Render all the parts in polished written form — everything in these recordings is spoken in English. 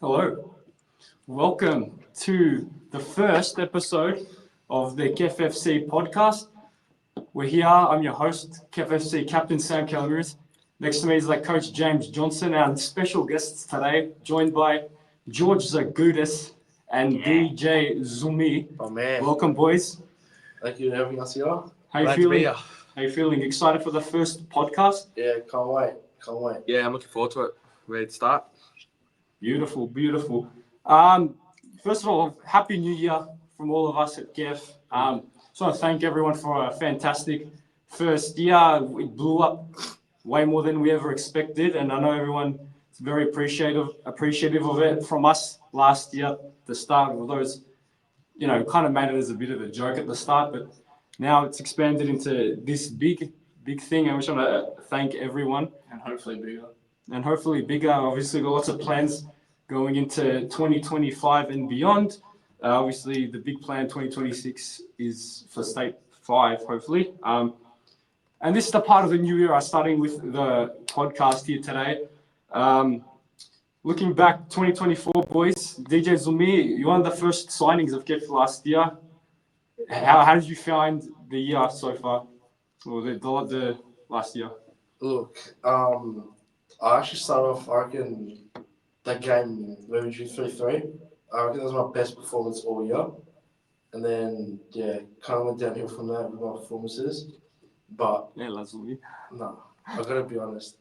Hello, welcome to the first episode of the KEF FC Podcast. We're here. I'm your host, KEF FC Captain Sam Calmuris. Next to me is Coach James Johnson, our special guests today, joined by George Zagudis and DJ Zumi. Oh man, Welcome, boys. thank you for having us here. How you Glad to be feeling? here. How you feeling? Excited for the first podcast? Yeah, can't wait. Yeah, I'm looking forward to it. Ready to start? Beautiful, beautiful. First of all, Happy New Year from all of us at KEF. Just want to thank everyone for a fantastic first year. We blew up way more than we ever expected, and I know everyone is very appreciative of it from us last year. The start of those, kind of made it as a bit of a joke at the start, but now it's expanded into this big thing. And we just want to thank everyone. And hopefully bigger. Obviously, got lots of plans going into 2025 and beyond. Obviously, the big plan 2026 is for State 5, hopefully. And this is the part of the new era, starting with the podcast here today. Looking back, 2024, boys, DJ Zumi, you're one of the first signings of KEF last year. How did you find the year so far, or the last year? Look, I actually started off, I reckon, that game where we drew 3-3. I reckon that was my best performance all year. And then, kind of went downhill from that with my performances. But, Yeah, Zumi. no, I gotta be honest.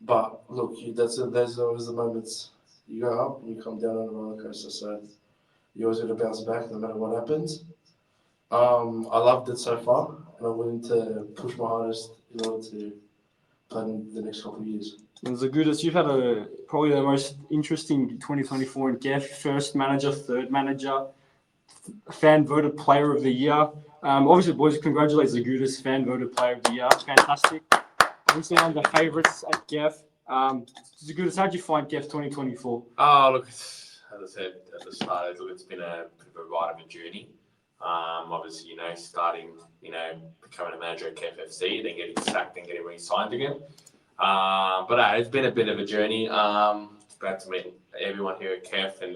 But, look, there's always the moments you go up and you come down on a roller coaster. So, you always got to bounce back no matter what happens. I loved it so far, and I'm willing to push my hardest in order to play in the next couple of years. And Zagudis, you've had probably the most interesting 2024 in KEF. First manager, third manager, fan voted player of the year. Obviously, boys, congratulate Zagudis, fan voted player of the year. Fantastic. Obviously, one of the favourites at KEF. Zagudis, how did you find KEF 2024? Oh, look, as I said at the start, it's been a bit of a ride of a journey. Obviously, starting, becoming a manager at KEF FC, then getting sacked and getting re-signed again. But it's been a bit of a journey. Glad to meet everyone here at KEF and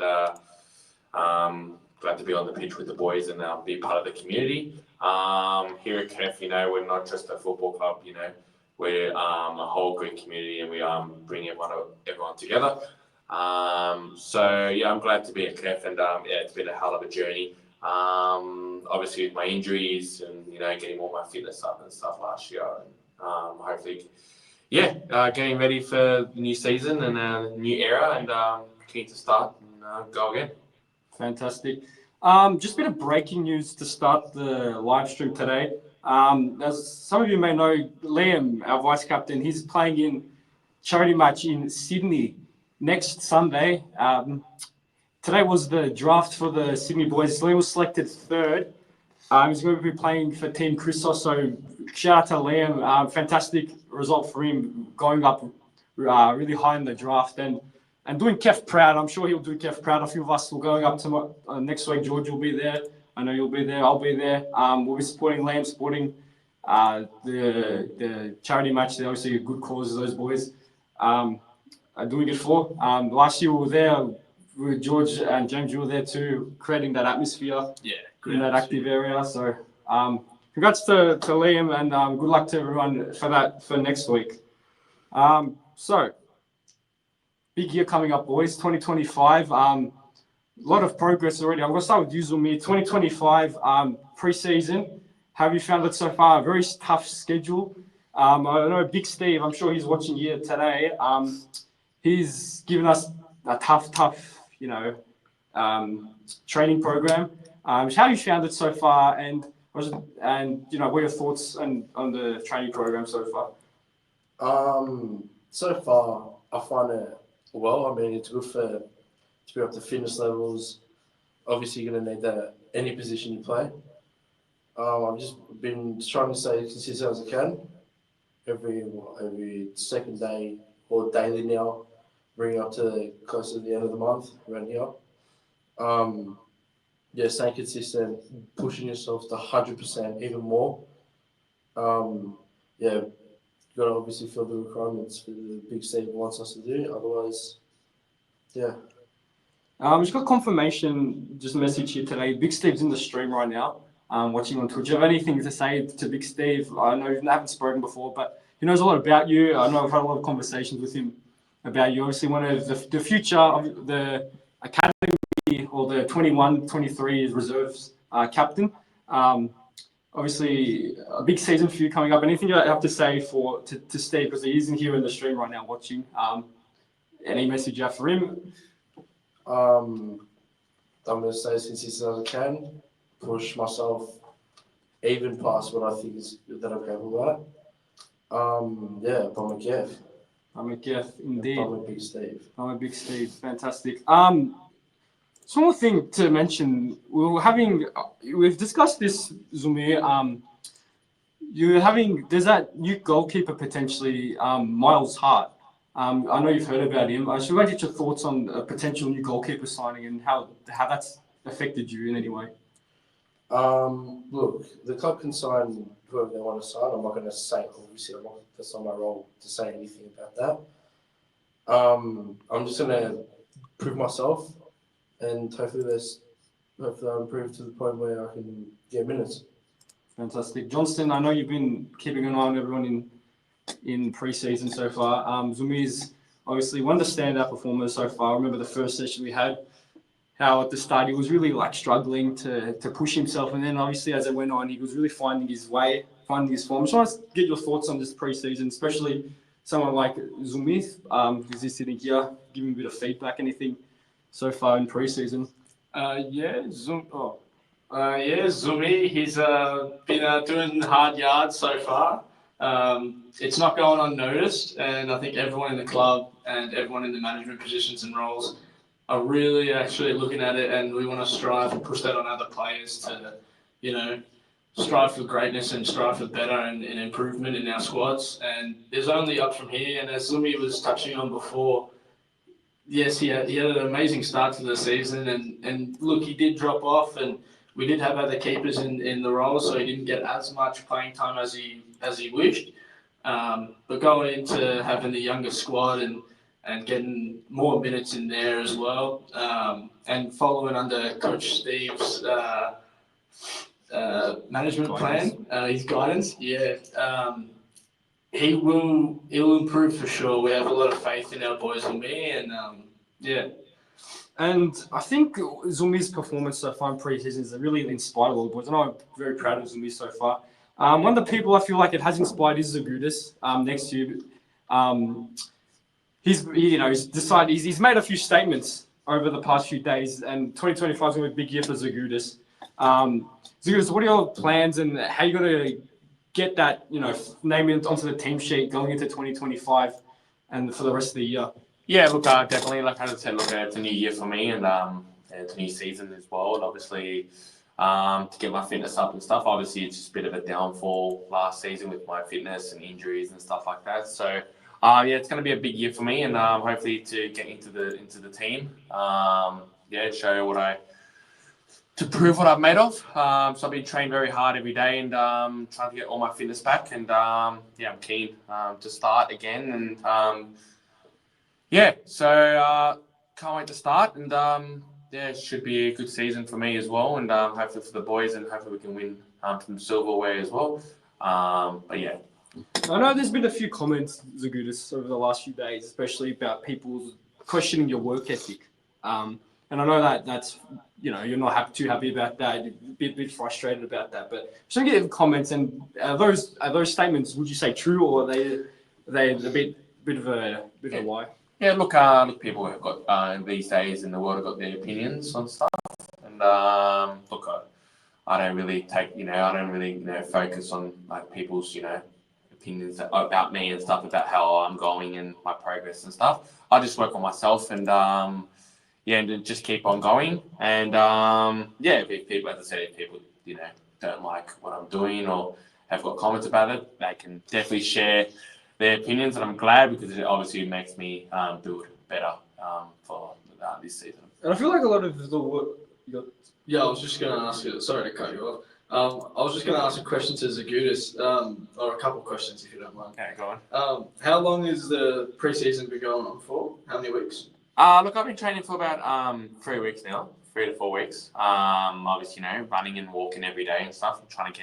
glad to be on the pitch with the boys and be part of the community. Here at KEF, we're not just a football club, we're a whole great community and we bring everyone together. So, I'm glad to be at KEF and it's been a hell of a journey. Obviously with my injuries and, getting all my fitness up and stuff last year. And, hopefully, getting ready for the new season and a new era and keen to start and go again. Fantastic. Just a bit of breaking news to start the live stream today. As some of you may know, Liam, our vice captain, he's playing in charity match in Sydney next Sunday. Today was the draft for the Sydney boys. Liam was selected third. He's going to be playing for Team Christos. So shout out to Liam. Fantastic result for him, going up really high in the draft and doing KEF proud. I'm sure he'll do KEF proud. A few of us will going up to next week. George will be there. I know you'll be there. I'll be there. We'll be supporting Liam, supporting the charity match. They're obviously a good cause, those boys are doing it for. Last year we were there. With George and James, you were there too, creating that atmosphere in that active area. So, congrats to Liam and good luck to everyone for next week. So, big year coming up, boys. 2025. A lot of progress already. I'm going to start with you, Zumi. 2025 pre-season. How have you found it so far? A very tough schedule. I know Big Steve. I'm sure he's watching here today. He's given us a tough. Training program. How have you found it so far, and what are your thoughts on the training program so far? So far, I find it well. I mean, it's good to be up to fitness levels. Obviously, you're going to need that any position you play. I've just been trying to stay consistent as I can. Every second day or daily now, bring up to close to the end of the month around here. Staying consistent, pushing yourself to 100%, even more. You've got to obviously fill the requirements for the Big Steve wants us to do. Otherwise, Just got confirmation, just a message here today. Big Steve's in the stream right now, watching on Twitch. Do you have anything to say to Big Steve? I know you haven't spoken before, but he knows a lot about you. I know I've had a lot of conversations with him about you. Obviously, one of the future of the academy or the 21-23 reserves captain. Obviously, a big season for you coming up. Anything you have to say to Steve, because he isn't here in the stream right now watching? Any message you have for him? I'm going to say, since he says I can, push myself even past what I think is that I'm capable at. Bomber KEF. Bomber KEF, indeed. Bomber Big Steve. Bomber Big Steve, fantastic. One more thing to mention, we've discussed this, Zumi. There's that new goalkeeper potentially, Miles Hart. I know you've heard about him. I should get your thoughts on a potential new goalkeeper signing and how that's affected you in any way. Look, the club can sign whoever they want to sign. I'm not going to say, obviously, that's not my role to say anything about that. I'm just going to prove myself, and hopefully I improve to the point where I can get minutes. Fantastic. Johnston, I know you've been keeping an eye on everyone in pre-season so far. Zumi's obviously one of the standout performers so far. I remember the first session we had, how at the start he was really struggling to push himself, and then obviously as it went on, he was really finding his way, finding his form. I just want to get your thoughts on this pre-season, especially someone like Zumi, who's just sitting here, giving a bit of feedback. Anything so far in pre-season? Zumi, he's been doing hard yards so far. It's not going unnoticed, and I think everyone in the club and everyone in the management positions and roles are really actually looking at it, and we want to strive and push that on other players to, strive for greatness and strive for better and improvement in our squads. And there's only up from here. And as Zumi was touching on before, yes, he had an amazing start to the season, and look, he did drop off, and we did have other keepers in the role, so he didn't get as much playing time as he wished. But going into having the younger squad and getting more minutes in there as well, and following under Coach Steve's management plan, his guidance, he'll improve for sure. We have a lot of faith in our boys and me, and And I think Zumi's performance so far in pre-season has really inspired all the boys. I know I'm very proud of Zumi so far. One of the people I feel like it has inspired is Zagudis next to you. He's made a few statements over the past few days, and 2025 is going to be a big year for Zagudis. Zagudis, what are your plans, and how are you going to get that, name onto the team sheet going into 2025 and for the rest of the year? Yeah, look, definitely, like I said, it's a new year for me, and it's a new season as well. And obviously, to get my fitness up and stuff. Obviously, it's just a bit of a downfall last season with my fitness and injuries and stuff like that. So, it's going to be a big year for me, and hopefully to get into the team. Show to prove what I'm made of. So I've been training very hard every day and trying to get all my fitness back. And I'm keen to start again. And so can't wait to start. And it should be a good season for me as well. And hopefully for the boys, and hopefully we can win some silverware as well. I know there's been a few comments, Zagudis, over the last few days, especially about people questioning your work ethic. And I know that's, you're not too happy about that, you're a bit frustrated about that. But just want to get comments, and are those statements, would you say, true, or are they a bit of a lie? Yeah, look, people have got these days in the world have got their opinions on stuff, and I don't really focus on people's opinions about me and stuff, about how I'm going and my progress and stuff. I just work on myself and and just keep on going. And if people, as I said, if people don't like what I'm doing or have got comments about it, they can definitely share their opinions, and I'm glad, because it obviously makes me build better for this season. And I feel like a lot of the work. I was just going to ask you. Sorry to cut you off. I was just going to ask a question to Zagudis, or a couple of questions if you don't mind. Okay, go on. How long is the pre-season been going on for? How many weeks? Look, I've been training for about 3 weeks now, 3 to 4 weeks. Obviously, running and walking every day and stuff. I'm trying to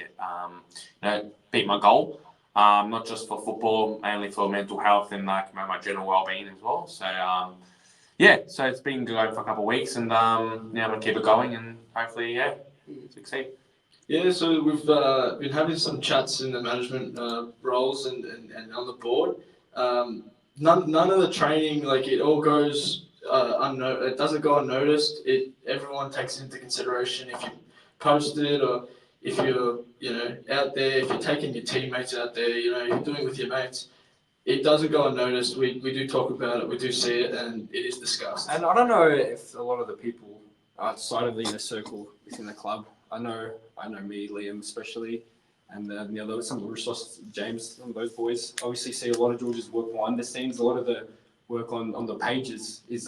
get, beat my goal. Not just for football, mainly for mental health and like my general well-being as well. So, so it's been going for a couple of weeks, and now I'm gonna keep it going and hopefully, succeed. Yeah, so we've been having some chats in the management roles and on the board. None of the training, like it all goes it doesn't go unnoticed. Everyone takes it into consideration if you post it or if you're out there, if you're taking your teammates out there, you're doing it with your mates. It doesn't go unnoticed. We do talk about it, we do see it, and it is discussed. And I don't know if a lot of the people outside of the inner circle within the club, I know me, Liam especially, and the other some of the Russos, James, some of those boys obviously see a lot of George's work behind the scenes. A lot of the work on the pages is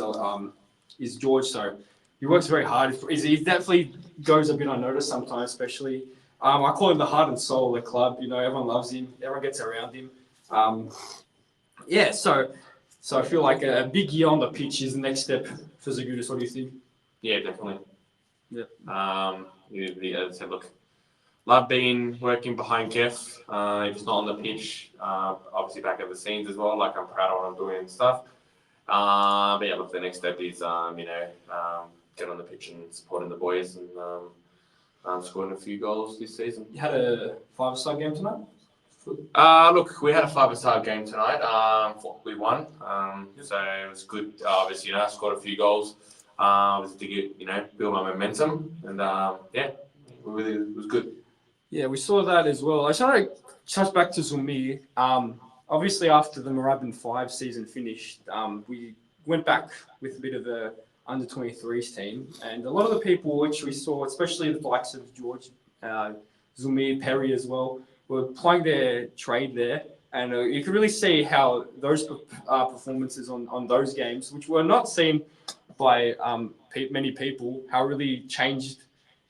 George. So he works very hard. He definitely goes a bit unnoticed sometimes, especially. I call him the heart and soul of the club. Everyone loves him. Everyone gets around him. So I feel like a big year on the pitch is the next step for Zagudis. What do you think? Yeah, definitely. Yeah. As I said, look, love working behind KEF. If it's not on the pitch, obviously back at the scenes as well. Like I'm proud of what I'm doing and stuff. But yeah, look, the next step is get on the pitch and supporting the boys and scoring a few goals this season. You had a 5-star game tonight? Look, we had a 5-star game tonight. We won. So it was good. Obviously, I scored a few goals. Was to get, build my momentum, and it was good. Yeah, we saw that as well. I just want to touch back to Zumi. Obviously, after the Moorabbin 5 season finished, we went back with a bit of a under-23s team, and a lot of the people which we saw, especially the likes of George, Zumi, Perry as well, were playing their trade there, and you could really see how those performances on those games, which were not seen by many people, how it really changed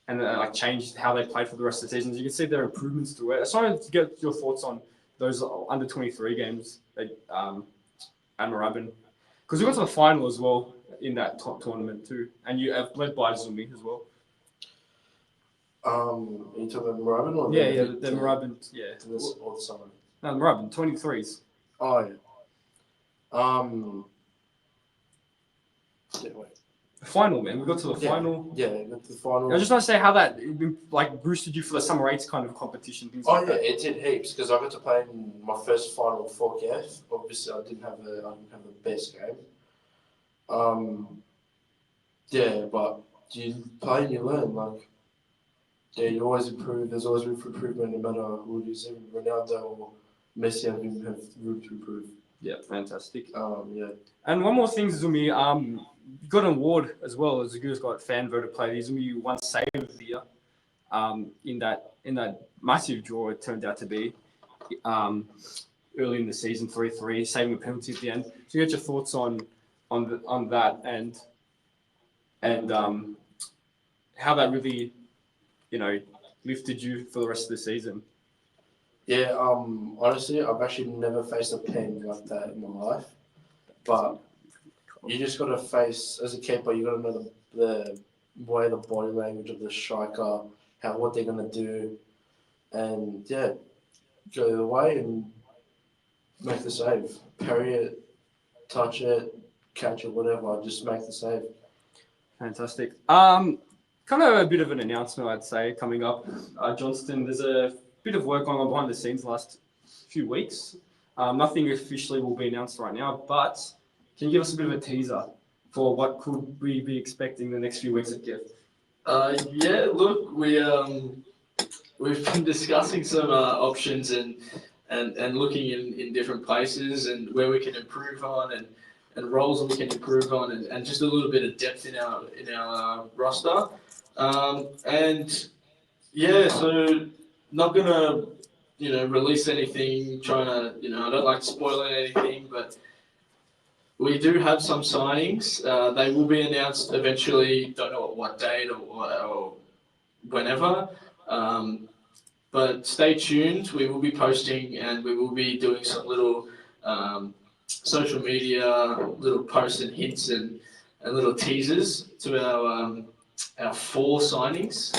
and changed how they played for the rest of the season. You can see their improvements through it. I just wanted to get your thoughts on those under 23 games at Moorabbin, because we got to the final as well in that top tournament too, and you have led by Zumi as well. Are you talking about Moorabbin or the Moorabbin, or the summer? No, Moorabbin 23s. Oh yeah. Wait. The final, man. We got to the final. Yeah, got to the final. I just want to say how that boosted you for the summer 8s kind of competition. Things like that. It did heaps because I got to play in my first final for KEF. Obviously, I didn't have the best game. But you play and you learn. You always improve. There's always room for improvement, no matter who it is. Ronaldo or Messi have room to improve. Yeah, fantastic. And one more thing, Zumi, you got an award as well as Zagudis got fan voted player. Zumi won Save of the Year. In that massive draw, it turned out to be early in the season, 3-3, saving a penalty at the end. So, you get your thoughts on that and how that really, lifted you for the rest of the season. Yeah, honestly, I've actually never faced a pen like that in my life. But you just got to face, as a keeper, you got to know the way, the body language of the striker, what they're going to do. And, go the way and make the save. Parry it, touch it, catch it, whatever, just make the save. Fantastic. Kind of a bit of an announcement, I'd say, coming up. Johnston, there's a bit of work going on behind the scenes the last few weeks. Nothing officially will be announced right now, but can you give us a bit of a teaser for what could we be expecting the next few weeks at KEF? Look, we've been discussing some options and looking in different places and where we can improve on and roles that we can improve on and just a little bit of depth in our roster. So not gonna release anything, trying to I don't like spoiling anything, but we do have some signings. They will be announced eventually. Don't know at what date or whenever. But stay tuned. We will be posting and we will be doing some little social media, little posts and hints and little teasers to our 4 signings.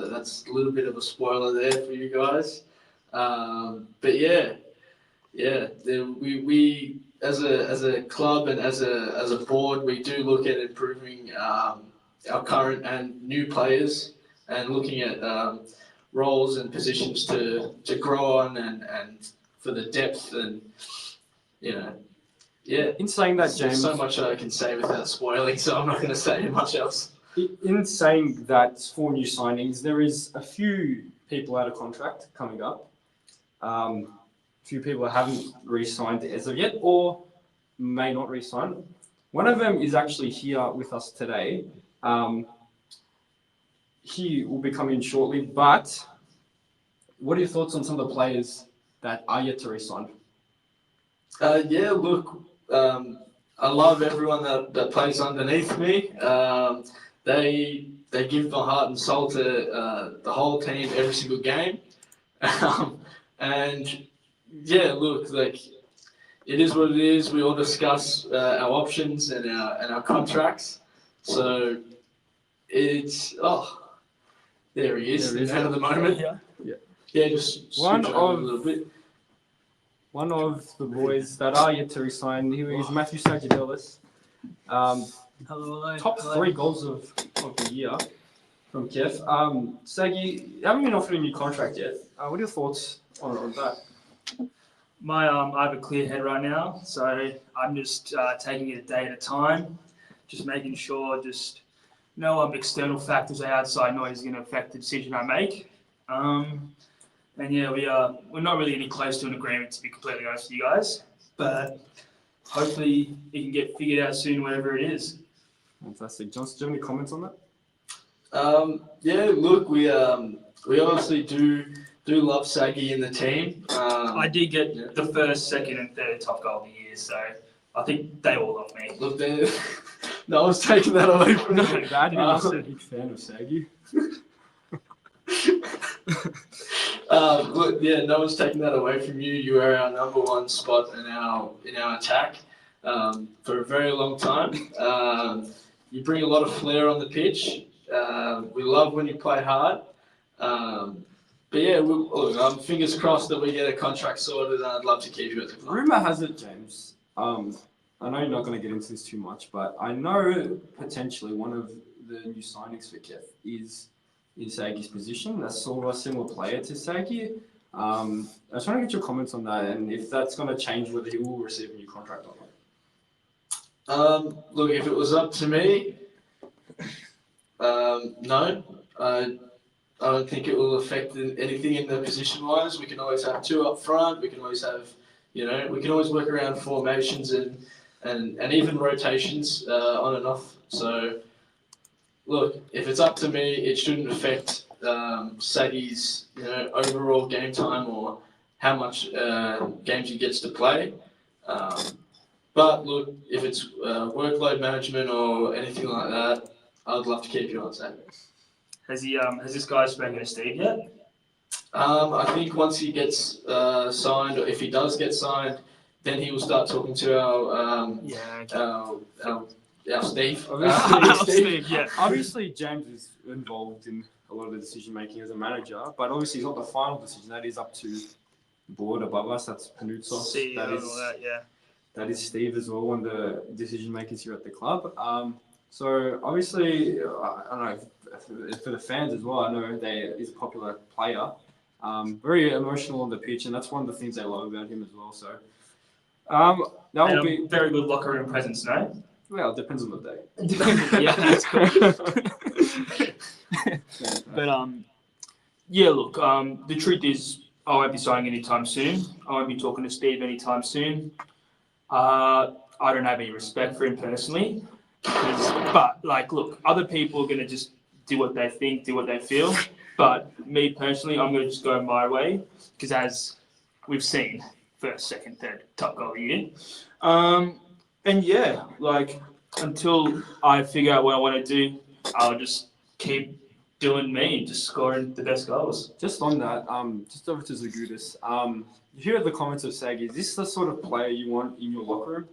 That's a little bit of a spoiler there for you guys. But yeah, we as a club and as a board, we do look at improving our current and new players and looking at roles and positions to grow on and for the depth and In saying that, There's James, so much I can say without spoiling, so I'm not going to say much else. in saying that 4 new signings, there is a few people out of contract coming up. Few people haven't re-signed as of yet or may not re-sign. One of them is actually here with us today. He will be coming shortly, but what are your thoughts on some of the players that are yet to re-sign? I love everyone that plays underneath me. They give my heart and soul to the whole team every single game. And yeah, look, like it is what it is. We all discuss our options and our contracts. So it's there he is, the man of the moment. Yeah, just switch over a little bit. One of the boys that are yet to resign, here is Matthew Sagidelis. Hello. Top 3 goals of the year from KEF. Sagi, you haven't been offered a new contract yet. What are your thoughts on that? I have a clear head right now, so I'm just taking it a day at a time, just making sure no external factors or outside noise is going to affect the decision I make. And yeah, we're not really any close to an agreement, to be completely honest with you guys, but hopefully it can get figured out soon, whatever it is. Fantastic. Johnson, do you have any comments on that? Look, we obviously do love Sagi in the team. I did get the first, second, and third top goal of the year, so I think they all love me. Look, no one's taking that away from me. Bad, you're not a big fan of Sagi. No one's taking that away from you. You are our number 1 spot in our attack for a very long time. You bring a lot of flair on the pitch. We love when you play hard. But yeah, I'm fingers crossed that we get a contract sorted, and I'd love to keep you at the club. Rumour has it, James. I know you're not going to get into this too much, but I know potentially one of the new signings for KEF is in Sagi's position. That's sort of a similar player to Sagi. I was trying to get your comments on that, and if that's going to change whether he will receive a new contract or not. Look, if it was up to me, no. I don't think it will affect anything in the position-wise. We can always have 2 up front. We can always have, we can always work around formations and even rotations on and off. So, look, if it's up to me, it shouldn't affect Sagi's, overall game time or how much games he gets to play. But look, if it's workload management or anything like that, I'd love to keep you on Sagi. Has this guy spoken to Steve yet? I think once he gets signed, or if he does get signed, then he will start talking to our Steve. Steve, yeah. Obviously, James is involved in a lot of the decision making as a manager, but obviously it's not the final decision. That is up to the board above us. That's Panutsos. That is Steve as well, one of the decision makers here at the club. So obviously, I don't know, for the fans as well, I know he's a popular player, very emotional on the pitch, and that's one of the things they love about him as well. So that will be very good locker room presence, no? Well, it depends on the day. Yeah, that's cool. But look, the truth is, I won't be signing anytime soon. I won't be talking to Steve anytime soon. I don't have any respect for him personally. But, look, other people are going to just do what they think, do what they feel. But me personally, I'm going to just go my way. Because as we've seen, first, second, third, top goal of the year. Until I figure out what I want to do, I'll just keep doing me, just scoring the best goals. Just on that, just over to Zagudis. you hear the comments of Saggy. Is this the sort of player you want in your locker room?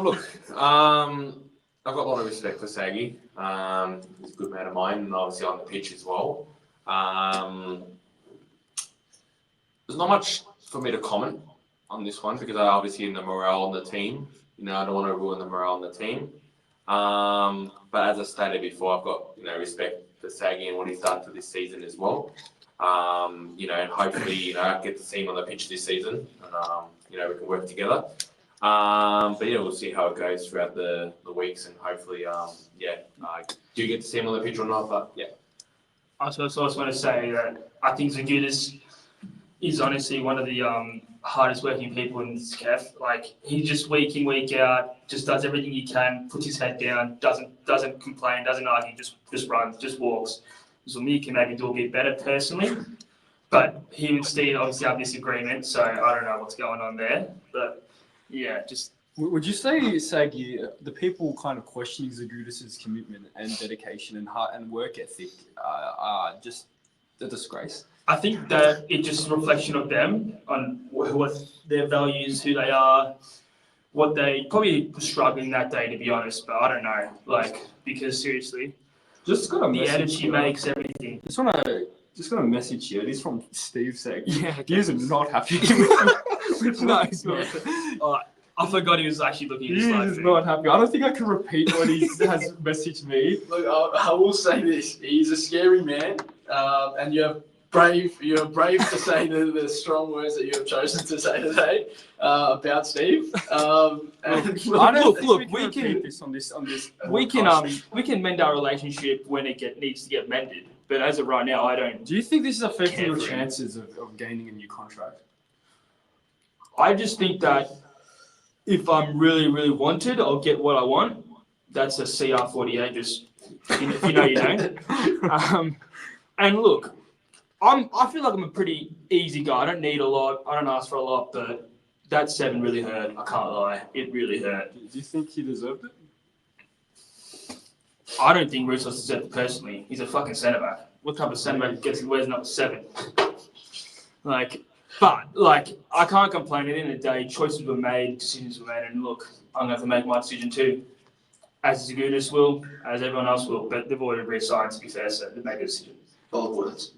Look, I've got a lot of respect for Saggy. He's a good man of mine, and obviously on the pitch as well. There's not much for me to comment on this one because I obviously in the morale on the team. You know, I don't want to ruin the morale on the team. But as I stated before, I've got respect for Saggy and what he's done for this season as well. And hopefully I get to see him on the pitch this season, and we can work together. But we'll see how it goes throughout the weeks, and hopefully, do you get to see him on the pitch or not? But yeah. I also want to say that I think Zagutis is honestly one of the hardest working people in this KEF. Like, he just week in, week out, just does everything he can, puts his head down, doesn't complain, doesn't argue, just runs, just walks. So me can maybe do a bit better personally, but he and Steve obviously have disagreement, so I don't know what's going on there. But yeah, just. Would you say, Saggy, the people kind of questioning Zagutis' commitment and dedication and heart and work ethic are just a disgrace? I think that it's just a reflection of them on what their values, who they are, what they probably were struggling that day, to be honest. But I don't know, because seriously, Just got a the message energy here. makes everything. Just got a message here. It is from Steve Saggy. Yeah, He is not happy. No, he's not. I forgot he was actually looking at He his live is feed. not happy. I don't think I can repeat what he has messaged me. Look, I will say this: he's a scary man, and you're brave to say the strong words that you have chosen to say today about Steve. Look, we can repeat this on this. we podcast. can mend our relationship when it needs to get mended. But as of right now, I don't. Do you think this is affecting your Carefree. chances of gaining a new contract? I just think that if I'm really, really wanted, I'll get what I want. That's a CR48. Just if you know, you know. And look, I feel like I'm a pretty easy guy. I don't need a lot. I don't ask for a lot. But that 7 really hurt. I can't lie. It really hurt. Do you think he deserved it? I don't think Roussos deserved it personally. He's a fucking centre back. What type of centre back wears number 7? But I can't complain. At the end of the day, choices were made, decisions were made, and look, I'm going to have to make my decision too. As Zagutis will, as everyone else will, but they've already resigned, to be fair, so they made a decision. Bold words.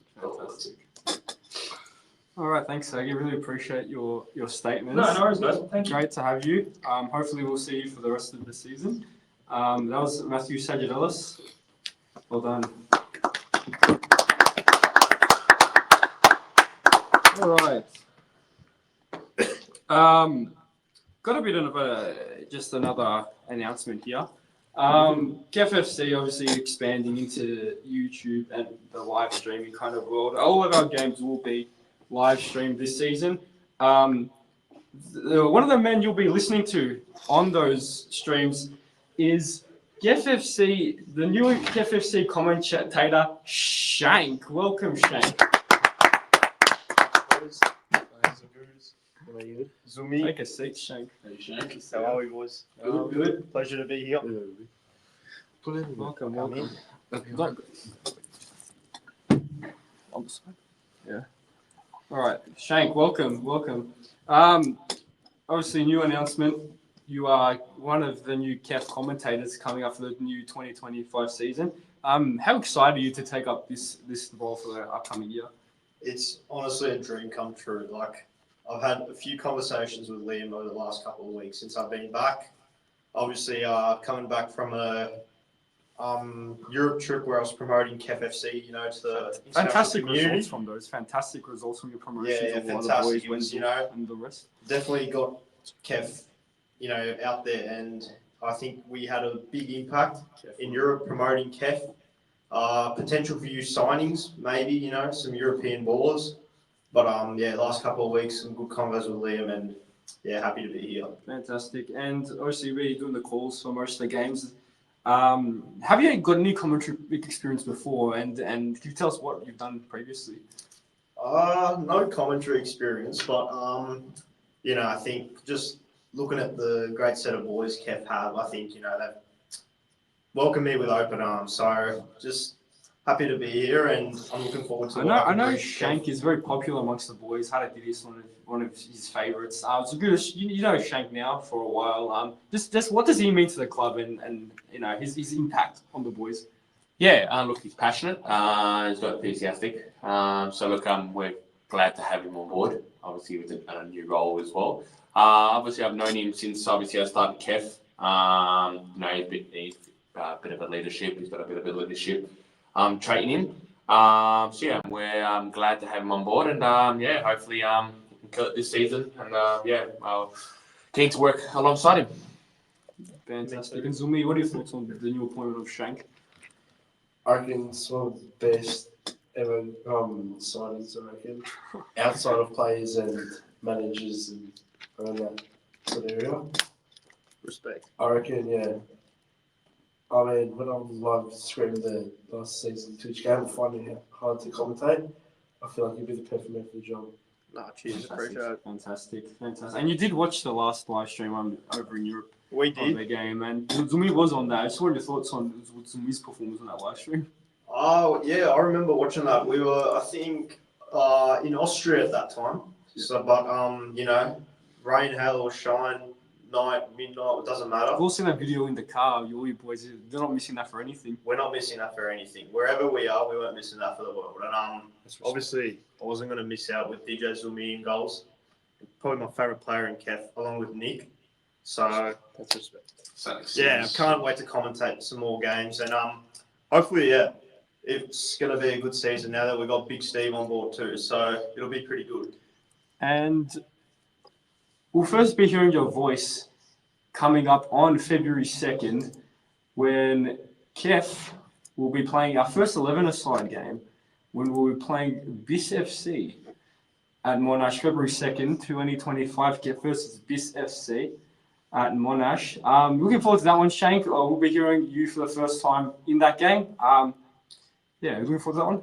All right, thanks, Saggy. Really appreciate your statements. No worries, guys. Thank you. Great to have you. Hopefully, we'll see you for the rest of the season. That was Matthew Sagidelis. Well done. All right. Got a bit of just another announcement here. KEF FC obviously expanding into YouTube and the live streaming kind of world. All of our games will be live streamed this season. One of the men you'll be listening to on those streams is KEF FC, the new KEF FC commentator, Shank. Welcome, Shank. Zumi, Take a seat, Shank. how are we, boys? Good. Pleasure to be here. Welcome. Come in. Yeah. All right, Shank. Welcome. Obviously, new announcement. You are one of the new KEF commentators coming up for the new 2025 season. How excited are you to take up this role for the upcoming year? It's honestly a dream come true. I've had a few conversations with Liam over the last couple of weeks since I've been back. Obviously, coming back from a Europe trip where I was promoting KEF FC, to the Fantastic community. results from those. Fantastic results from your promotions. Yeah, of a lot of fantastic. boys, It was, Wenzel and the rest. definitely got KEF, out there, and I think we had a big impact in Europe promoting KEF. Potential for you signings, maybe, some European ballers. But last couple of weeks, some good convos with Liam, and happy to be here. Fantastic. And obviously, we're doing the calls for most of the games. Have you got any commentary experience before? And can you tell us what you've done previously? No commentary experience, but I think just looking at the great set of boys KEF have, I think they've welcomed me with open arms. So just happy to be here, and I'm looking forward to. I know Shank is very popular amongst the boys. Hadidis, one of his favourites. It's good. You know Shank now for a while. Just what does he mean to the club and you know his impact on the boys? Yeah, look, he's passionate. He's got enthusiastic. So look, we're glad to have him on board. Obviously, with a new role as well. Obviously, I've known him since obviously I started KEF. You know, he's a bit of a leadership. He's got a bit of a leadership trait in him. So yeah, we're glad to have him on board, and yeah, hopefully we can kill it this season. And yeah, keen to work alongside him. Fantastic. And Zumi, what are your thoughts on the new appointment of Shank? I reckon it's one of the best ever signings, I reckon. Outside of players and managers and around that sort of area. Respect. I reckon, yeah. I mean, when I was live streaming the last season Twitch game, finding it hard to commentate, I feel like he'd be the perfect man for the job. Nah, cheers, appreciate it. Fantastic. And you did watch the last live stream over in Europe. We Of did. the game, and Zumi was on that. I just wanted your thoughts on Zumi's performance on that live stream. Oh yeah, I remember watching that. We were, I think, in Austria at that time. So, but you know, rain, hail, or shine, night, midnight, it doesn't matter. I've also seen that video in the car. All you boys, they're not missing that for anything. We're not missing that for anything. Wherever we are, we weren't missing that for the world. And obviously, I wasn't going to miss out with DJ Zumi in goals. Probably my favourite player in KEF, along with Nick. So That's respect. yeah, I can't wait to commentate some more games, and hopefully, yeah, it's going to be a good season now that we've got Big Steve on board too. So it'll be pretty good. And we'll first be hearing your voice coming up on February 2nd when KEF will be playing our first 11-a-side game when we'll be playing BIS FC at Monash, February 2nd, 2025. KEF versus BIS FC at Monash. Looking forward to that one, Shank. We'll be hearing you for the first time in that game. Yeah, looking forward to that one.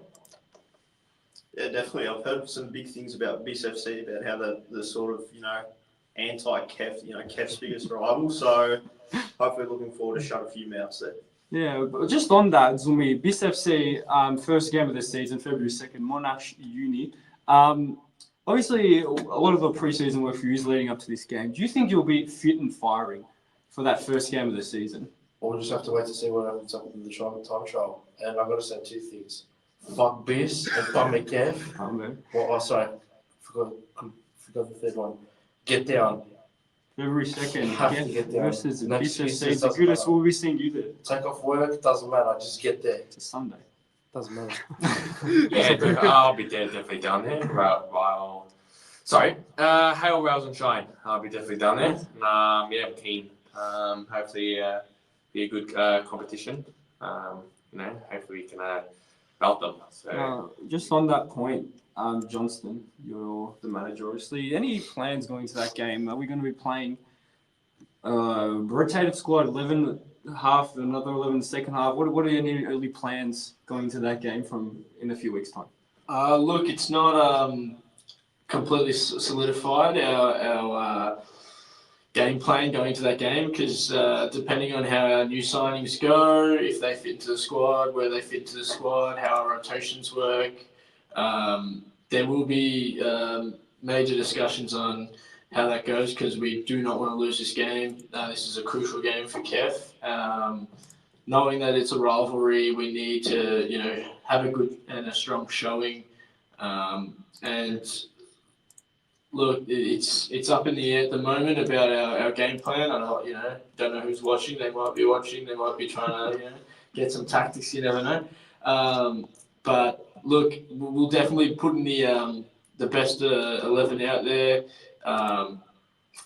Yeah, definitely. I've heard some big things about BIS FC, about how the sort of, you know, anti-KEF, you know, KEF's biggest rival. So hopefully looking forward to shut a few mouths there. Yeah, but just on that, Zumi, BIS FC, first game of the season, February 2nd, Monash Uni. Obviously, a lot of the preseason work for you is leading up to this game. Do you think you'll be fit and firing for that first game of the season? We'll just have to wait to see what happens up in the time trial. And I've got to say two things. Fuck BIS and fuck KEF. Well, sorry. Forgot the third one. Get down. February 2nd, Have to get down. versus Next BIS FC. Tuesday It's the doesn't goodest matter. we'll be seeing you there. Take off work, doesn't matter. Just get there. It's a Sunday. Doesn't matter. Yeah, I'll be definitely down there. Hail, rails and shine. I'll be definitely down there. Yeah, I'm keen. Hopefully, be a good competition. You know, hopefully we can belt them. So Just on that point, Johnston, you're the manager, obviously. Any plans going to that game? Are we going to be playing rotated squad, 11 half, another 11 the second half? What are any early plans going to that game from in a few weeks' time? Look, it's not completely solidified our game plan going to that game because depending on how our new signings go, if they fit into the squad, where they fit into the squad, how our rotations work, there will be major discussions on how that goes because we do not want to lose this game. This is a crucial game for KEF. Knowing that it's a rivalry, we need to, you know, have a good and a strong showing. And look, it's up in the air at the moment about our game plan. I don't know who's watching. They might be watching. They might be trying to get some tactics. You never know. But look, we'll definitely put in the best 11 out there.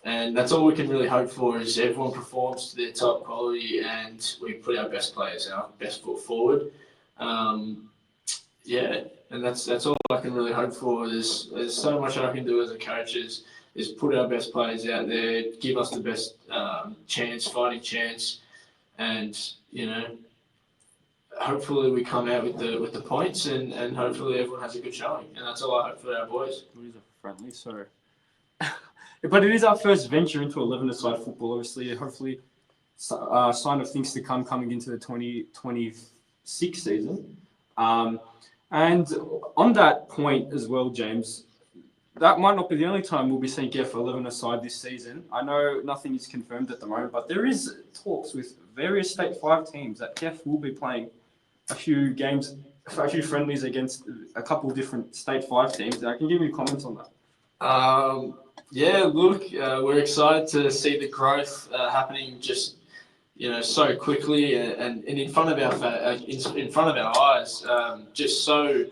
And that's all we can really hope for is everyone performs to their top quality and we put our best players, our best foot forward. And that's all I can really hope for. There's so much I can do as a coach is put our best players out there, give us the best fighting chance, and hopefully we come out with the points and hopefully everyone has a good showing. And that's all I hope for our boys. It is a friendly, so. But it is our first venture into 11-a-side football, obviously. Hopefully, sign of things to come coming into the 2026 season. And on that point as well, James, that might not be the only time we'll be seeing KEF 11 aside this season. I know nothing is confirmed at the moment, but there is talks with various State 5 teams that KEF will be playing a few games, a few friendlies against a couple of different State 5 teams. I can give you comments on that. Yeah, look, we're excited to see the growth happening just so quickly and in front of our eyes. I'm just so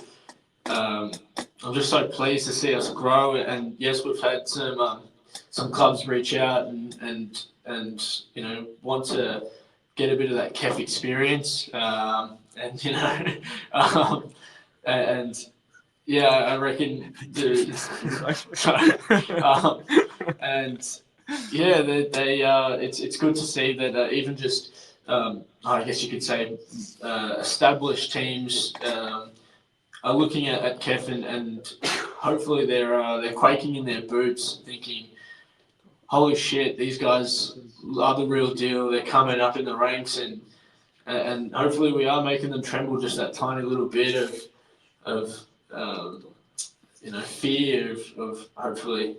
pleased to see us grow. And yes, we've had some clubs reach out and want to get a bit of that KEF experience. And yeah, I reckon. And yeah, it's good to see that even just I guess you could say established teams are looking at KEF and hopefully they're quaking in their boots, thinking, "Holy shit, these guys are the real deal. They're coming up in the ranks and hopefully we are making them tremble just that tiny little bit of fear of hopefully."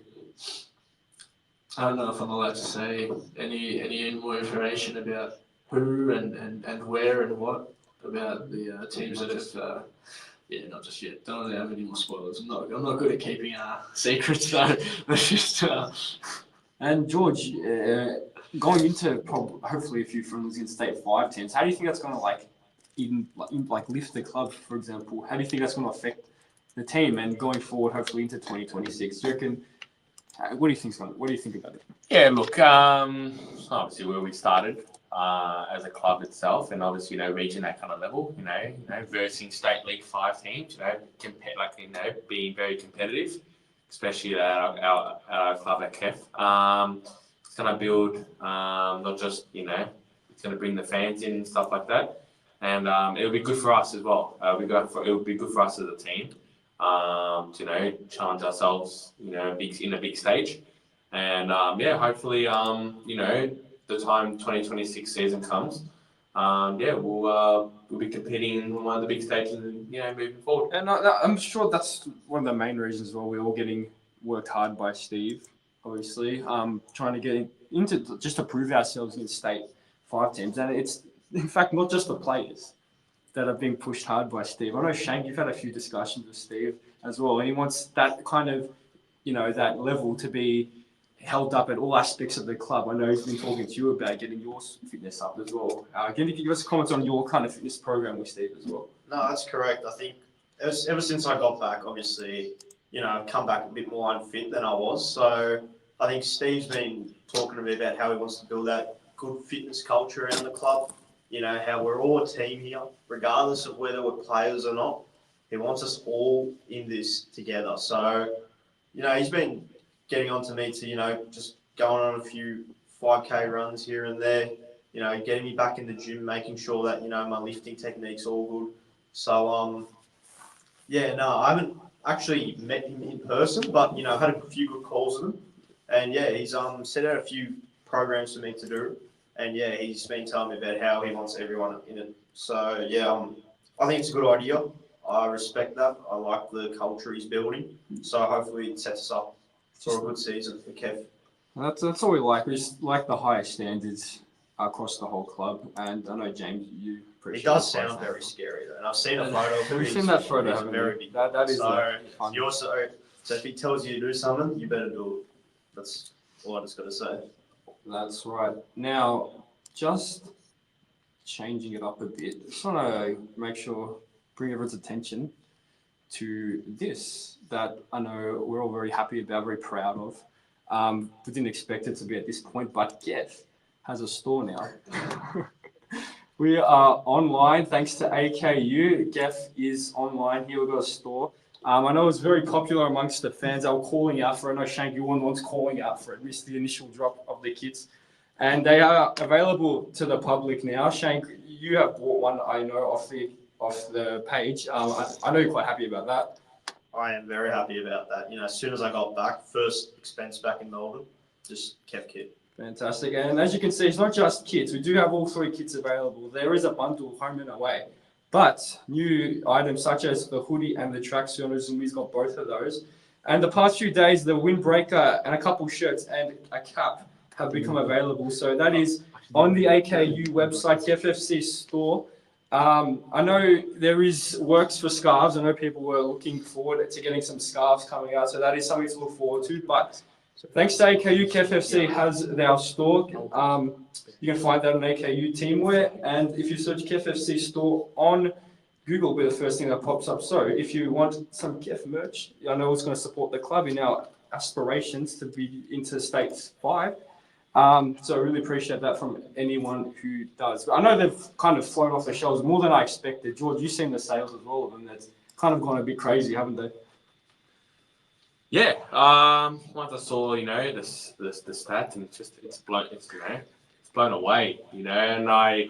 I don't know if I'm allowed to say any more information about who and where and what about the teams that have. Not just yet. Don't have any more spoilers. I'm not good at keeping secrets though. That's just. And George, going into hopefully a few friendlies in State 5 teams, how do you think that's going to even lift the club, for example? How do you think that's going to affect the team and going forward, hopefully into 2026? Do you reckon? What do you think about it? Yeah, look, obviously where we started as a club itself, and obviously reaching that kind of level, versing State League 5 teams, being very competitive, especially at our club at KEF. It's going to build not just it's going to bring the fans in and stuff like that, and it'll be good for us as well. It'll be good for us as a team. To challenge ourselves, in a big stage, and hopefully, the time 2026 season comes, we'll be competing in one of the big stages, moving forward. And I'm sure that's one of the main reasons why we're all getting worked hard by Steve, obviously, trying to get into just to prove ourselves in State 5 teams, and it's in fact not just the players that are being pushed hard by Steve. I know, Shane, you've had a few discussions with Steve as well, and he wants that kind of, that level to be held up at all aspects of the club. I know he's been talking to you about getting your fitness up as well. Can you give us comments on your kind of fitness program with Steve as well? No, that's correct. I think ever since I got back, obviously, I've come back a bit more unfit than I was. So I think Steve's been talking to me about how he wants to build that good fitness culture around the club. How we're all a team here, regardless of whether we're players or not. He wants us all in this together. So, he's been getting on to me to, just going on a few 5K runs here and there, getting me back in the gym, making sure that, my lifting technique's all good. So, I haven't actually met him in person, but, I've had a few good calls with him. And, he's set out a few programs for me to do. And he's been telling me about how he wants everyone in it. So I think it's a good idea. I respect that. I like the culture he's building. So hopefully it sets us up for a good season for KEF. That's all we like. We just like the highest standards across the whole club. And I know, James, you appreciate it. It does sound very scary though. And I've seen a photo of him. We've seen that photo. It's very big. That is fun. So if he tells you to do something, you better do it. That's all I just got to say. That's right. Now, just changing it up a bit, I just want to bring everyone's attention to this that I know we're all very happy about, very proud of. We didn't expect it to be at this point, but KEF has a store now. We are online thanks to AKU. KEF is online here. We've got a store. I know it's very popular amongst the fans. They were calling out for it. I know Shane Gilwan was calling out for it. Missed the initial drop of the kits. And they are available to the public now. Shane, you have bought one, I know, off the page. I know you're quite happy about that. I am very happy about that. As soon as I got back, first expense back in Melbourne, just KEF kit. Fantastic. And as you can see, it's not just kits. We do have all 3 kits available. There is a bundle home and away. But new items such as the hoodie and the tracksuit, Zumi's got both of those. And the past few days, the windbreaker and a couple shirts and a cap have become available. So that is on the AKU website, KEF FC store. I know there is works for scarves. I know people were looking forward to getting some scarves coming out. So that is something to look forward to. But thanks to AKU, KEF FC has their store. You can find that on AKU Teamwear. And if you search KEF FC store on Google, will be the first thing that pops up. So if you want some KEF merch, I know it's going to support the club in our aspirations to be into States 5. So I really appreciate that from anyone who does. But I know they've kind of flown off the shelves more than I expected. George, you've seen the sales as well of them. That's kind of gone a bit crazy, haven't they? Yeah. Once I saw, the stats, and it's blown away, and I,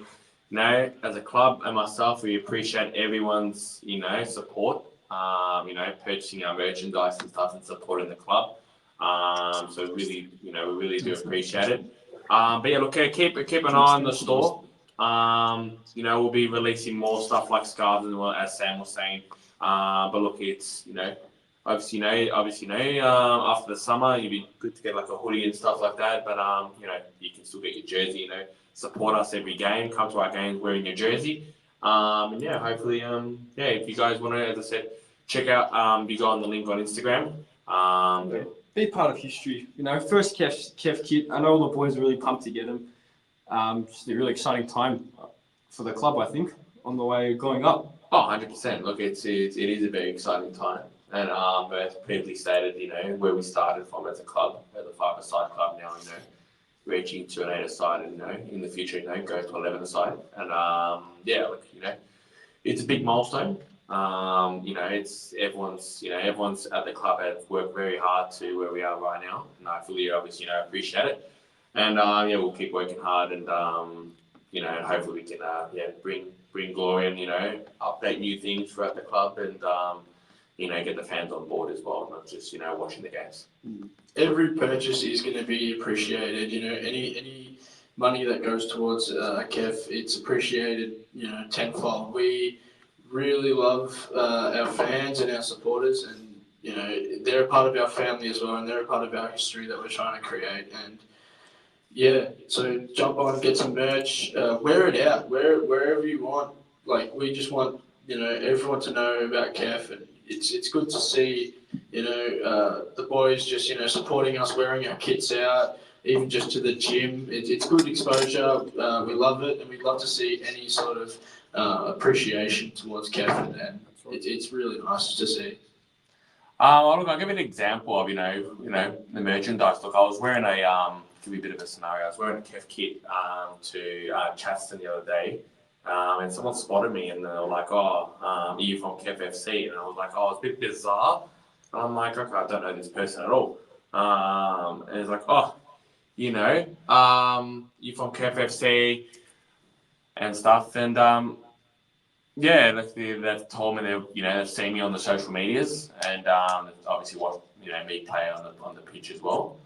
as a club and myself, we appreciate everyone's, support, purchasing our merchandise and stuff and supporting the club. So really, we really do appreciate it. But yeah, look, keep an eye on the store. We'll be releasing more stuff like scarves and as Sam was saying. But look, it's, obviously, after the summer, it'd be good to get like a hoodie and stuff like that. But, you can still get your jersey, support us every game, come to our games wearing your jersey. And yeah, hopefully, if you guys want to, as I said, check out, you go on the link on Instagram. Be part of history, first KEF kit. I know all the boys are really pumped to get them. Just a really exciting time for the club, I think, on the way going up. Oh, 100%. Look, it is a very exciting time. And as previously stated, where we started from as a club, as a 5-a-side club now, reaching to an 8-a-side and, in the future, go to 11-a-side. And, it's a big milestone. It's everyone's at the club have worked very hard to where we are right now. And I fully, obviously, appreciate it. And, we'll keep working hard and, hopefully we can, bring glory and, update new things throughout the club and, get the fans on board as well, not just, watching the games. Every purchase is going to be appreciated. Any money that goes towards KEF, it's appreciated, tenfold. We really love our fans and our supporters, and they're a part of our family as well, and they're a part of our history that we're trying to create. And yeah, so jump on, get some merch, wear it out, wherever you want. Like, we just want everyone to know about KEF, and it's good to see the boys just supporting us, wearing our kits out, even just to the gym. It's good exposure. We love it, and we'd love to see any sort of appreciation towards KEF, and it's really nice to see. Look, I'll give you an example of the merchandise. Look, I was wearing give you a bit of a scenario. I was wearing a KEF kit to Chatston the other day. And someone spotted me and they were like, are you from KEF FC? And I was like, it's a bit bizarre. And I'm like, okay, I don't know this person at all. And it's like, you from KEF FC and stuff. And they've told me they've seen me on the social medias and obviously watched me play on the pitch as well.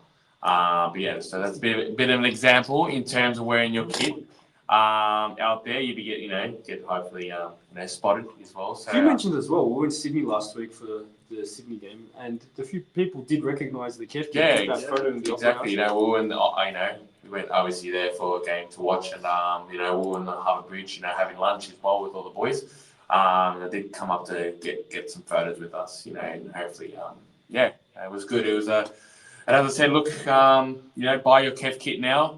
But yeah, so that's a bit of an example in terms of wearing your kit. Out there, you'd be get hopefully spotted as well. So you mentioned as well, we were in Sydney last week for the Sydney game, and a few people did recognise the KEF. Exactly. We went obviously there for a game to watch, and we were in the Harbour Bridge, having lunch as well with all the boys. They did come up to get some photos with us, and hopefully, it was good. It was and as I said, look, buy your KEF kit now.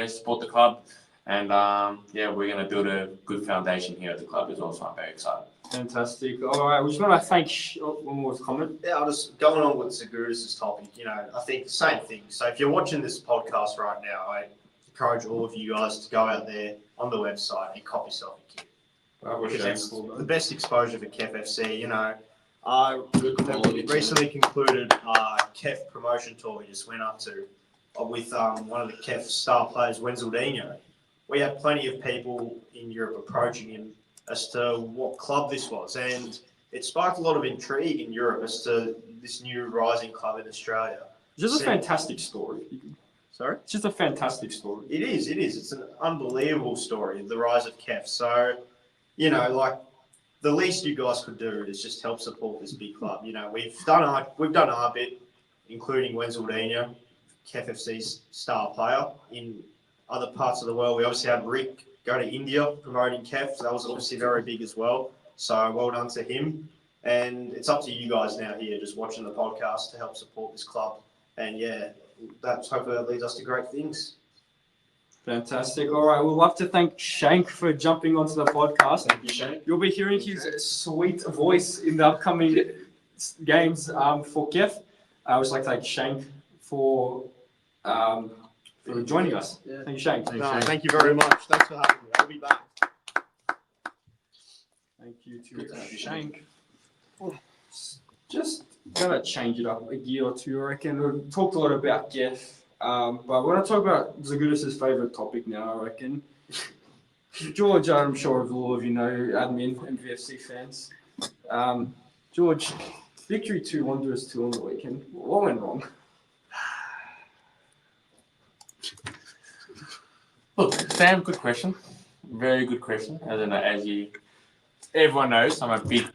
Support the club, and we're going to build a good foundation here at the club as well. So I'm very excited. Fantastic. All right, we just want to thank one more comment. Yeah, I'll just going on with Zaguris' topic. I think the same thing. So if you're watching this podcast right now, I encourage all of you guys to go out there on the website and cop yourself a kit. It's the best exposure for KEF FC. I recently concluded KEF promotion tour we just went up to with one of the KEF star players, Wenzaldinho. We had plenty of people in Europe approaching him as to what club this was, and it sparked a lot of intrigue in Europe as to this new rising club in Australia. It's just a fantastic story. Sorry? It's just a fantastic story. It is. It's an unbelievable story, the rise of KEF. So, you know, like the least you guys could do is just help support this big club. You know, we've done our bit, including Wenzaldinho, KEF FC's star player. In other parts of the world, we obviously had Rick go to India promoting KEF. So that was obviously very big as well. So well done to him. And it's up to you guys now here, just watching the podcast to help support this club. And yeah, hopefully that leads us to great things. Fantastic. All right, we'd love to thank Shank for jumping onto the podcast. Thank you, Shane. You'll be hearing his sweet voice in the upcoming games for KEF. I would like to thank Shank for joining us. Yeah. Thank you, Shank. Thank you very much. Thanks for having me. I'll be back. Thank you to Shank. Just gonna change it up a gear or two, I reckon. We've talked a lot about KEF, but we're gonna talk about Zagudis' favourite topic now, I reckon. George, I'm sure all of you know, admin and VFC fans. George, victory 2, Wanderers 2 on the weekend. What went wrong? Look, Sam, good question. Very good question. Everyone knows, I'm a big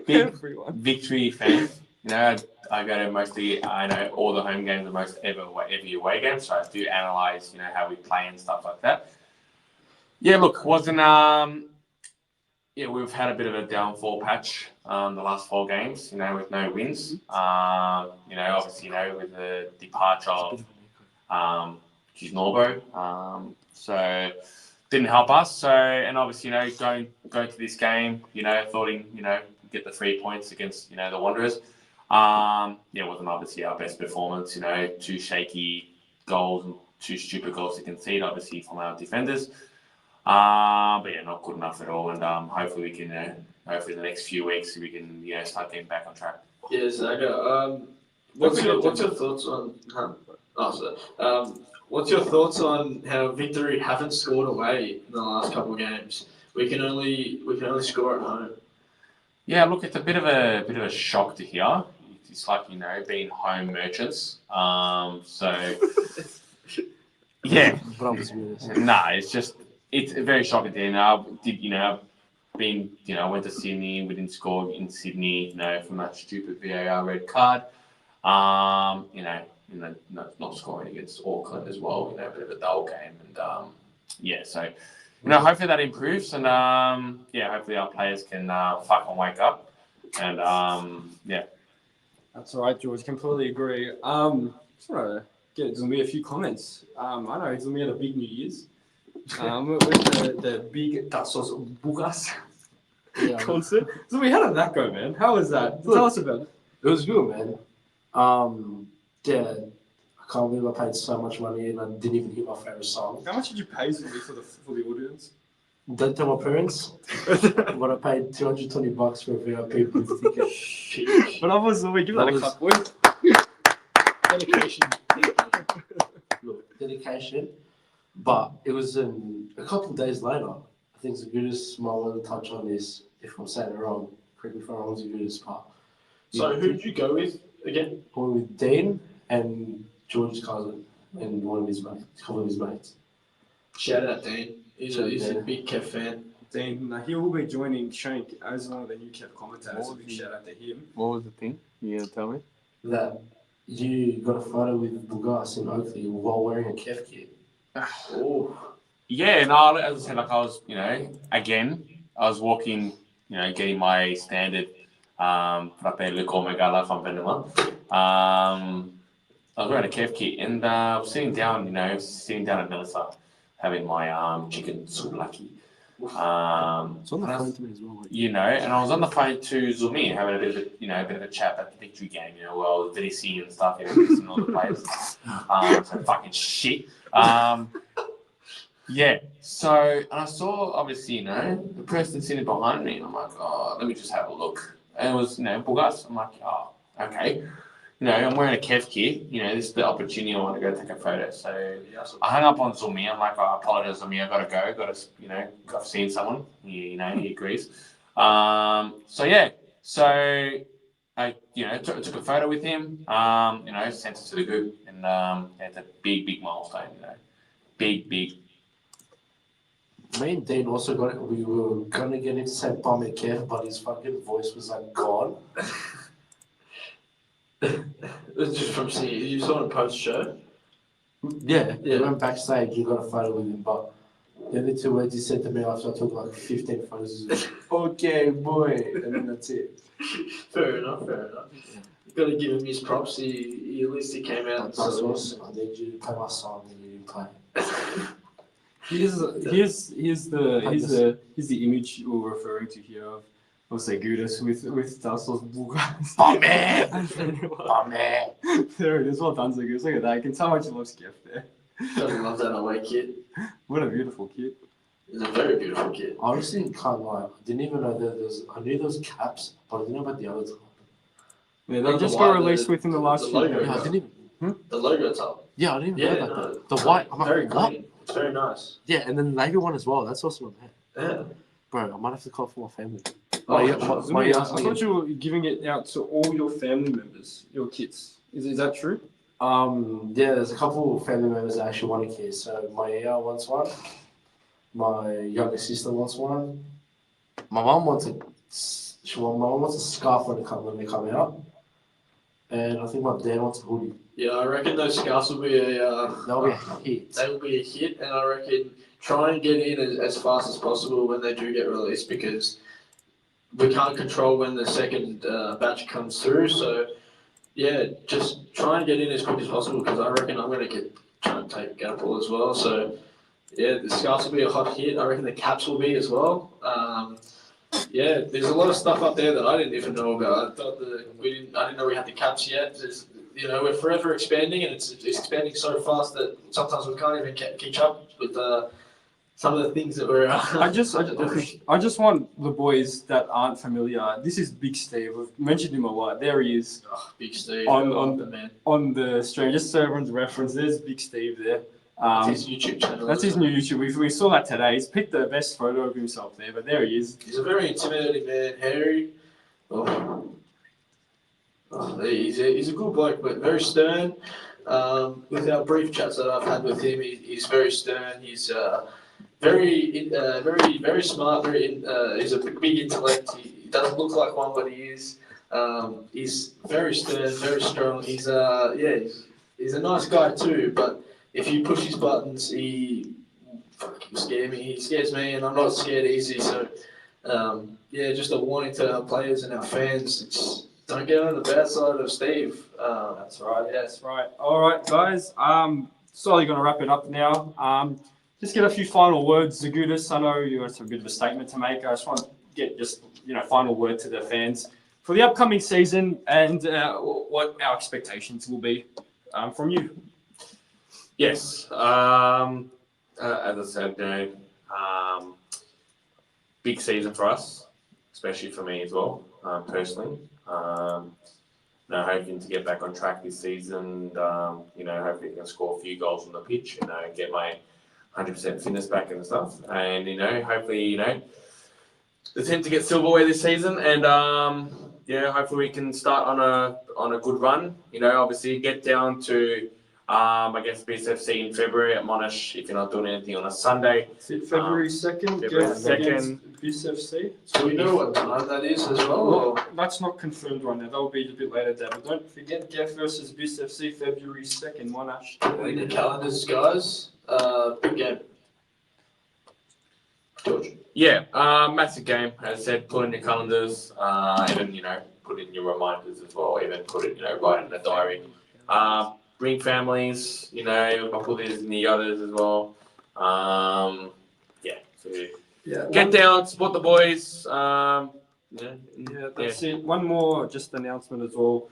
big victory fan. You know, I go to mostly, I know all the home games, the most every away game, so I do analyse, you know, how we play and stuff like that. Yeah, look, we've had a bit of a downfall patch the last 4 games, you know, with no wins. Obviously, you know, with the departure of Norbo, so didn't help us. So, and obviously, you know, going to this game, you know, get the 3 points against, you know, the Wanderers. It wasn't obviously our best performance, you know, 2 shaky goals and 2 stupid goals to concede, obviously, from our defenders. But yeah, not good enough at all. And hopefully we can, hopefully in the next few weeks, we can, you know, start getting back on track. Yeah, Zaga, what's your thoughts on? What's your thoughts on how Victory haven't scored away in the last couple of games? We can only score at home. Yeah, look, it's a bit of a shock to hear. It's like, you know, being home merchants. So yeah, it's very shocking to hear. I went to Sydney. We didn't score in Sydney, you know, from that stupid VAR red card. Not scoring against Auckland as well, you know, a bit of a dull game. And so, you know, hopefully that improves. And hopefully our players can fucking wake up. And That's all right, George. Completely agree. Just want to get Zumi a few comments. I know Zumi had a big New Year's. With the big Tassos Bugas concert. Zumi, how did that go, man? How was that? Tell us about it. It was good, man. I can't believe I paid so much money and I didn't even hear my favourite song. How much did you pay Zumi for the audience? Don't tell my parents, but I paid $220 for a VIP booth ticket. But I was Zumi, give that a clap, boy. Dedication. Look, dedication. But it was a couple of days later. I think Zagudis might want to touch on this if I'm saying it wrong. Correct me if I'm wrong, Zagudis. But So who did you go with again? I went with Dean and George's cousin and one of his mates. Shout out Dean. He's a big KEF fan. Dean, he will be joining Shank as one of the new KEF commentators. So big shout out to him. What was the thing? You gonna tell me? That you got a photo with Bugas in Oakley while wearing a KEF kit. Oh. Yeah, no, as I said, like I was, you know, again, I was walking, you know, getting my standard frappe le Megala from Venema. I was wearing a KEF kit and I was sitting down at Melissa, having my chicken souvlaki. It's on the phone to me as well. You know, and I was on the phone to Zumi, having a bit of a chat at the victory game, you know, where I was VC and stuff, you know, listening to all the players. So fucking shit. So, and I saw, obviously, you know, the person sitting behind me, and I'm like, oh, let me just have a look. And it was, you know, Bugas. I'm like, oh, okay. You know, I'm wearing a KEF kit. You know, this is the opportunity I want to go take a photo. So I hung up on Zumi. I'm like, I apologize, Zumi. I got to go. You know, I've seen someone. He agrees. So I, you know, took a photo with him. You know, sent it to the group, and it's a big milestone. You know, big. Me and Dean also got it. We were gonna get him to say Bomb and KEF, but his fucking voice was like gone. It's just from seeing you saw him post show. Yeah, Yeah. we went backstage, we got a photo with him, but the only two words he said to me after I took like 15 photos is, okay, boy, and then that's it. Fair enough. You got to give him his props. He at least he came out. But that's also, I need you to play my song and you didn't play. Here's the image you were referring to here of Segudas with Tassel's Buga. Oh man! Oh man! There it is. Well done, Segudas. Look at that. You can tell how much you love KEF there. Doesn't love that away kid. What a beautiful kid. He's a very beautiful kid. Honestly, can't lie. I didn't even know that there's. I knew those caps, but I didn't know about the other type. Yeah, Like they just the got white- released the- within the last the few logo. days. Yeah, I didn't even. The logo top. Yeah, I didn't even Yeah, know about no, that. The white. I'm very like, what? clean. It's very nice. Yeah, and then the navy one as well. That's also my man. Yeah. Bro, I might have to call for my family. Oh, My- sure. my- I thought you were giving it out to all your family members, your kids. Is that true? Yeah, there's a couple of family members that actually want a kid. So my AR wants one. My younger sister wants one. My mom wants my mom wants a scarf when they come out. And I think my dad wants a hoodie. Yeah, I reckon those scarves will be That'll be a hit. they will be a hit, and I reckon try and get in as fast as possible when they do get released, because we can't control when the second batch comes through. So yeah, just try and get in as quick as possible, because I reckon I'm going to try and take a couple as well. So yeah, the scarves will be a hot hit. I reckon the caps will be as well. Yeah, there's a lot of stuff up there that I didn't even know about. I thought I didn't know we had the caps yet. We're forever expanding, and it's expanding so fast that sometimes we can't even catch up with some of the things that we're. I just want the boys that aren't familiar. This is Big Steve. We've mentioned him a lot. There he is Big Steve On the man. on the stream. Just so everyone's reference, there's Big Steve there. That's his YouTube channel. That's his new YouTube. We saw that today. He's picked the best photo of himself there, but there he is. He's a very intimidating man, hairy. He's a good bloke, but very stern. With our brief chats that I've had with him, he's very stern. He's very smart. He's a big intellect. He doesn't look like one, but he is. He's very stern, very strong. He's a nice guy too. But if you push his buttons, he scares me. He scares me, and I'm not scared easy. So just a warning to our players and our fans. Don't get on the bad side of Steve. That's right. That's right. All right, guys. Slowly going to wrap it up now. Just get a few final words, Zagudas. I know you have a bit of a statement to make. I just want to get final word to the fans for the upcoming season and what our expectations will be from you. Yes. As I said, big season for us, especially for me as well, personally. Hoping to get back on track this season. Hopefully I can score a few goals on the pitch. Get my 100% fitness back and stuff. And hopefully the team to get silverware this season. And hopefully we can start on a good run. Obviously get down to BSFC in February at Monash if you're not doing anything on a Sunday. Is it February 2nd? February 2nd. BSFC. So we know what time that is as well. Well, that's not confirmed right now. That will be a bit later, Dad. But don't forget, KEF versus BSFC, February 2nd, Monash. In the calendars, guys. Big game. George. Yeah, massive game. As I said, put in your calendars, even, put in your reminders as well, even put it, right in the diary. Bring families, I'll put this in the others as well. Get down, support the boys. That's it. One more just announcement as well,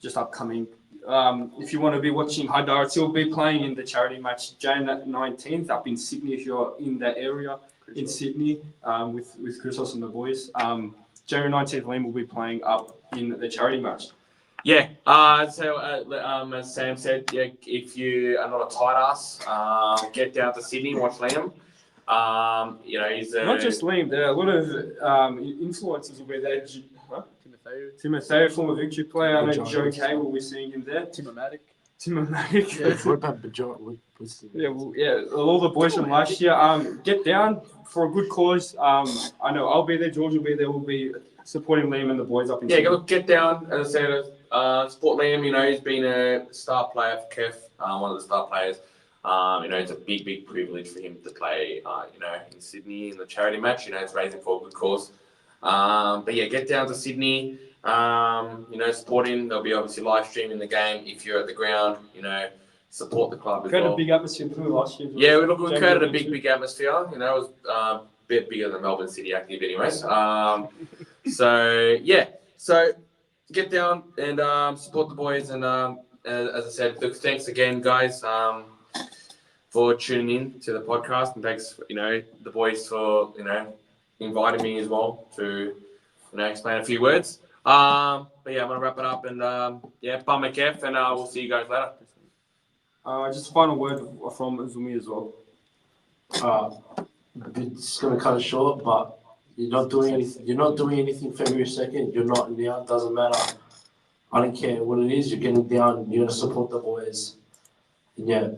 just upcoming. If you want to be watching Hydarts, he'll be playing in the charity match January 19th up in Sydney if you're in that area in Sydney with Christos and the boys. January 19th, Liam will be playing up in the charity match. Yeah, as Sam said, if you are not a tight ass, get down to Sydney, watch Liam. He's Not just Liam, there are a lot of influencers will be there. Timotheo, former Victory player. I know Joe Kay will be seeing him there. Tim and Mike. What about Bajor? All the boys from last year. Get down for a good cause. I know I'll be there. George will be there. We'll be supporting Liam and the boys up in. Yeah, look, get down. As I said, support Liam. You know, he's been a star player for KEF. One of the star players. You know, it's a big privilege for him to play. You know, in Sydney in the charity match. You know, it's raising for a good cause. But yeah, get down to Sydney. You know, support him. There'll be obviously live streaming the game if you're at the ground. You know, support the club as Created well. a big atmosphere too last year. Yeah, we created a big atmosphere. You know, it was a bit bigger than Melbourne City Active, anyways. So yeah, so get down and support the boys. And as I said, look, thanks again, guys, for tuning in to the podcast, and thanks, you know, the boys for, you know, inviting me as well to, you know, explain a few words. But yeah, I'm gonna wrap it up, and yeah, bummer KEF, and we'll see you guys later. Just a final word from Zumi as well. It's gonna cut it short, but you're not doing anything. You're not doing anything February 2nd. You're not down. Doesn't matter. I don't care what it is. You're getting down. You're gonna support the boys. And yeah,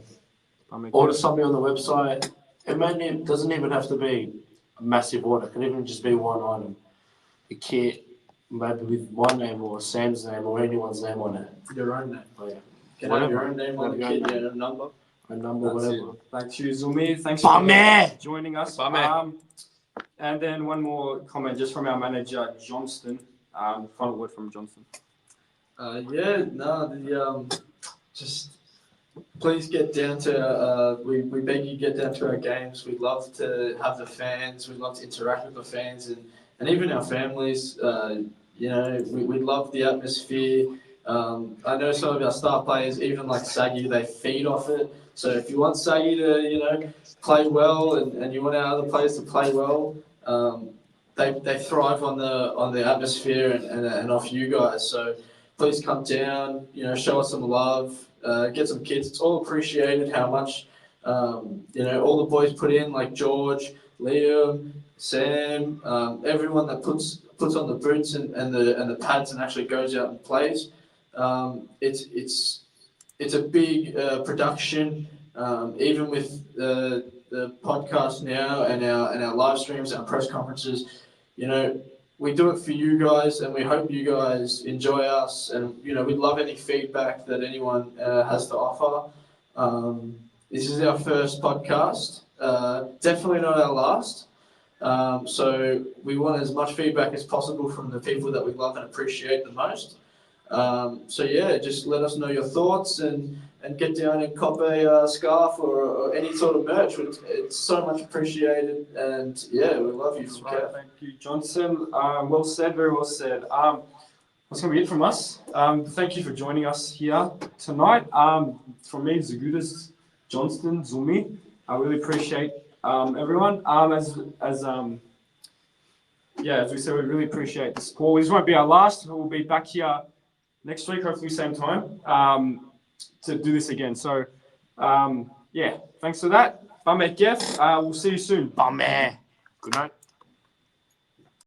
order something on the website. It doesn't even have to be a massive order. It can even just be one item. A kit, maybe with my name or Sam's name or anyone's name on it. Your own name. Oh, yeah. Can have your own name on the kit, yeah, a number. A number, That's whatever. Thank you, Zumi. Thanks Bummer. for joining us. Bummer. And then one more comment just from our manager, Johnston. Final word from Johnston. Just please get down to, we beg you get down to our games. We'd love to have the fans. We'd love to interact with the fans and even our families. You know, we love the atmosphere. I know some of our star players, even like Saggy, they feed off it. So if you want Saggy to, you know, play well and you want our other players to play well, they thrive on the atmosphere and off you guys. So please come down, you know, show us some love, get some kids. It's all appreciated how much, you know, all the boys put in, like George, Liam, Sam, everyone that puts on the boots and the pads and actually goes out and plays. It's a big production, even with the podcast now and our live streams and our press conferences. You know, we do it for you guys, and we hope you guys enjoy us. And you know, we'd love any feedback that anyone has to offer. This is our first podcast, definitely not our last. So we want as much feedback as possible from the people that we love and appreciate the most. So yeah, just let us know your thoughts and get down and cop a scarf or any sort of merch. It's so much appreciated, and yeah, we love you. Right, thank you, Johnson. Well said, very well said. That's going to be it from us. Thank you for joining us here tonight. From me, Zagudas, Johnston, Zumi. I really appreciate everyone. As we said, we really appreciate the support. This won't be our last. We'll be back here next week, hopefully same time, to do this again. So, yeah, thanks for that. Bummer KEF. We'll see you soon. Bummer. Good night.